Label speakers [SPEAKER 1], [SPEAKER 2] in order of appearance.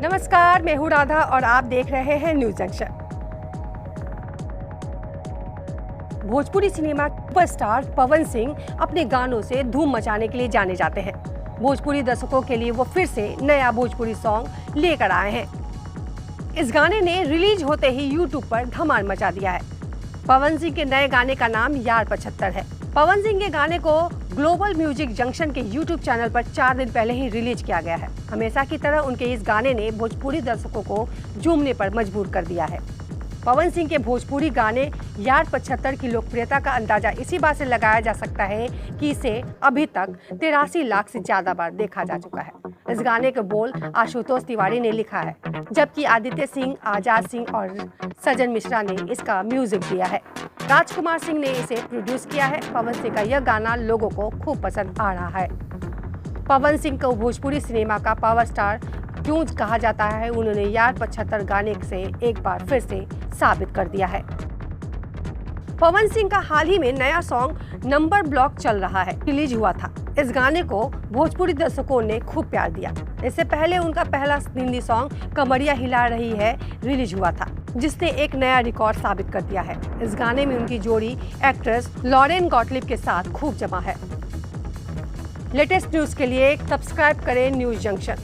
[SPEAKER 1] नमस्कार, मैं हूँ राधा और आप देख रहे हैं न्यूज जंक्शन। भोजपुरी सिनेमा के सुपरस्टार पवन सिंह अपने गानों से धूम मचाने के लिए जाने जाते हैं। भोजपुरी दर्शकों के लिए वो फिर से नया भोजपुरी सॉन्ग लेकर आए हैं। इस गाने ने रिलीज होते ही यूट्यूब पर धमाल मचा दिया है। पवन सिंह के नए गाने का नाम यार 75 है। पवन सिंह के गाने को ग्लोबल म्यूजिक जंक्शन के यूट्यूब चैनल पर 4 दिन पहले ही रिलीज किया गया है। हमेशा की तरह उनके इस गाने ने भोजपुरी दर्शकों को झूमने पर मजबूर कर दिया है। पवन सिंह के भोजपुरी गाने यार 75 की लोकप्रियता का अंदाजा इसी बात से लगाया जा सकता है कि इसे अभी तक 83 लाख से ज्यादा बार देखा जा चुका है। इस गाने के बोल आशुतोष तिवारी ने लिखा है, जबकि आदित्य सिंह, आजाद सिंह और सजन मिश्रा ने इसका म्यूजिक दिया है। राजकुमार सिंह ने इसे प्रोड्यूस किया है। पवन सिंह का यह गाना लोगों को खूब पसंद आ रहा है। पवन सिंह को भोजपुरी सिनेमा का पावर स्टार क्यों कहा जाता है, उन्होंने यार 75 गाने से एक बार फिर से साबित कर दिया है। पवन सिंह का हाल ही में नया सॉन्ग नंबर ब्लॉक चल रहा है, रिलीज हुआ था। इस गाने को भोजपुरी दर्शकों ने खूब प्यार दिया। इससे पहले उनका पहला हिंदी सॉन्ग कमरिया हिला रही है रिलीज हुआ था, जिसने एक नया रिकॉर्ड साबित कर दिया है। इस गाने में उनकी जोड़ी एक्ट्रेस लॉरेन गॉटलिब के साथ खूब जमा है। लेटेस्ट न्यूज के लिए सब्सक्राइब करें न्यूज जंक्शन।